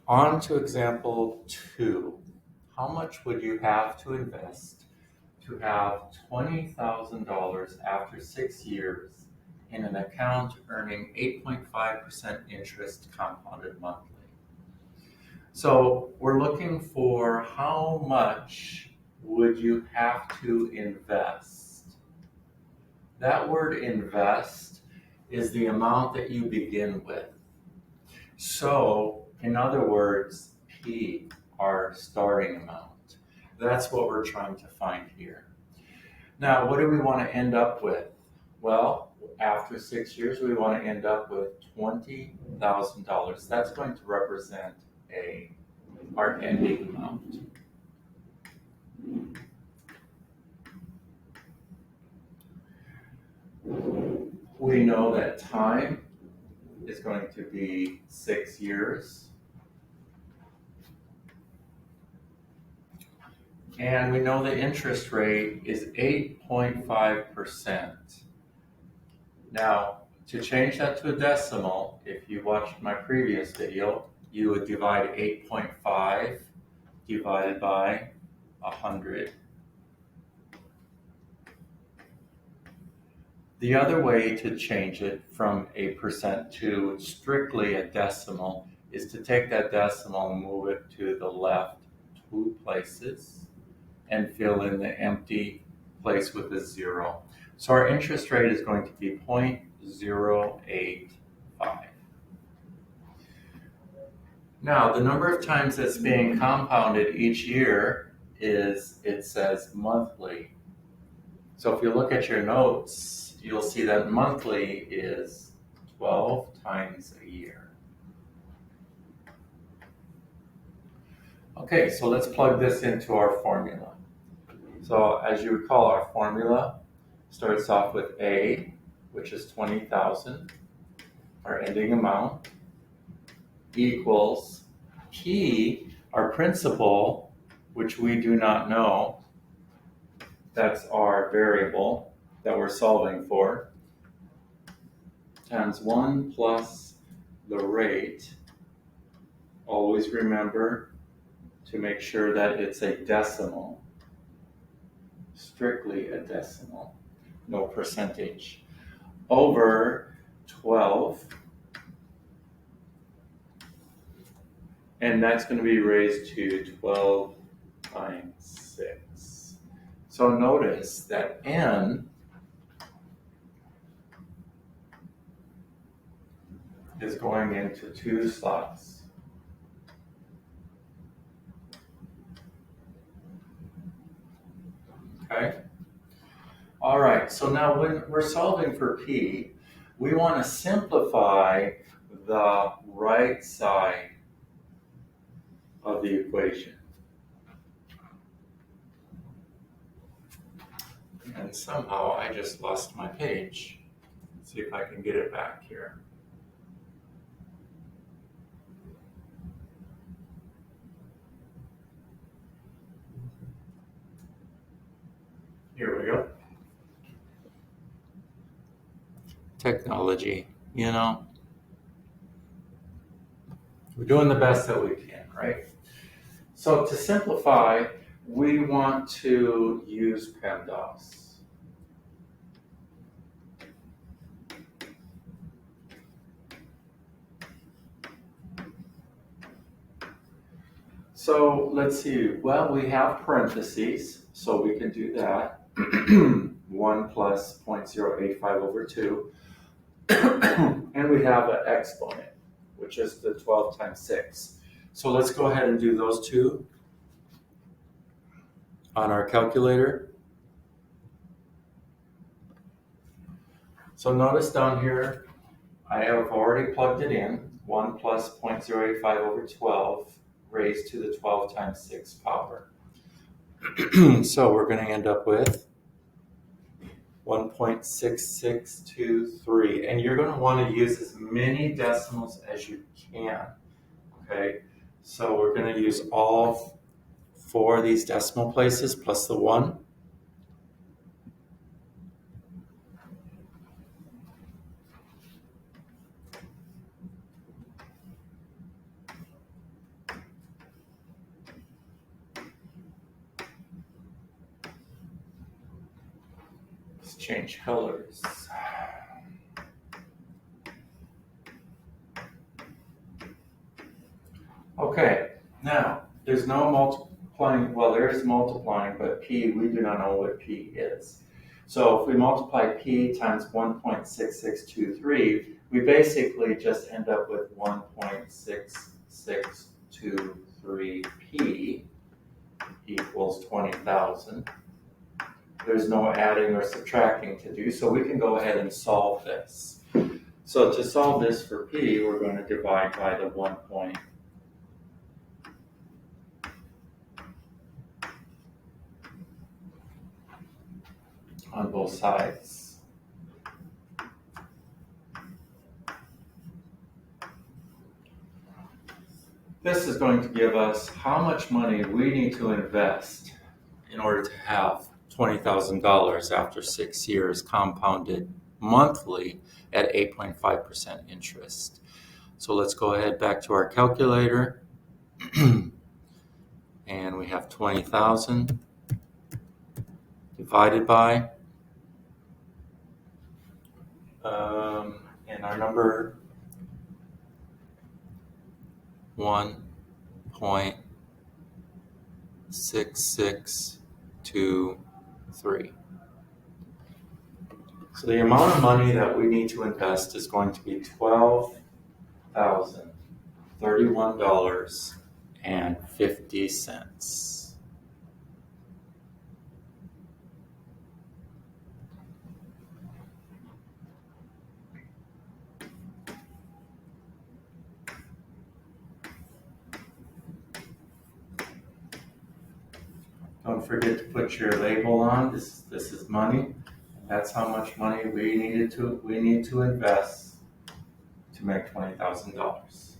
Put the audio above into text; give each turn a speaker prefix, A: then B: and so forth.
A: On to example 2. How much would you have to invest to have $20,000 after 6 years in an account earning 8.5% interest compounded monthly? So we're looking for how much would you have to invest. That word invest is the amount that you begin with. So, in other words, P, our starting amount. That's what we're trying to find here. Now, what do we want to end up with? Well, after 6 years, we want to end up with $20,000. That's going to represent our ending amount. We know that time is going to be 6 years. And we know the interest rate is 8.5%. Now, to change that to a decimal, if you watched my previous video, you would divide 8.5 divided by 100. The other way to change it from a percent to strictly a decimal is to take that decimal and move it to the left 2 places and fill in the empty place with a 0. So our interest rate is going to be 0.085. Now, the number of times that's being compounded each year it says monthly. So if you look at your notes, you'll see that monthly is 12 times a year. Okay, so let's plug this into our formula. So as you recall, our formula starts off with A, which is 20,000, our ending amount, equals P, our principal, which we do not know. That's our variable that we're solving for, times 1 plus the rate. Always remember to make sure that it's a decimal, strictly a decimal, no percentage, over 12, and that's going to be raised to 12 times 6. So notice that N is going into 2 slots. Okay? All right, so now when we're solving for P, we want to simplify the right side of the equation. And somehow I just lost my page. Let's see if I can get it back here. Here we go. Technology, we're doing the best that we can, right? So to simplify, we want to use PEMDAS. So let's see, well, we have parentheses, so we can do that. 1 plus 0.085 over 2. And we have an exponent, which is the 12 times 6. So let's go ahead and do those two on our calculator. So notice down here, I have already plugged it in. 1 plus 0.085 over 12 raised to the 12 times 6 power. So we're going to end up with 1.6623. And you're going to want to use as many decimals as you can. Okay, so we're going to use all 4 of these decimal places plus the 1. change colors. Okay, now there's no multiplying, well, there is multiplying, but P, we do not know what P is. So if we multiply P times 1.6623, we basically just end up with 1.6623P equals 20,000. There's no adding or subtracting to do, so we can go ahead and solve this. So to solve this for P, we're going to divide by the 1 point. On both sides. This is going to give us how much money we need to invest in order to have $20,000 after 6 years compounded monthly at 8.5% interest. So let's go ahead back to our calculator. And we have 20,000 divided by, and our number 1.6623. So the amount of money that we need to invest is going to be $12,031.50. Don't forget to put your label on. This is money. That's how much money we need to invest to make $20,000.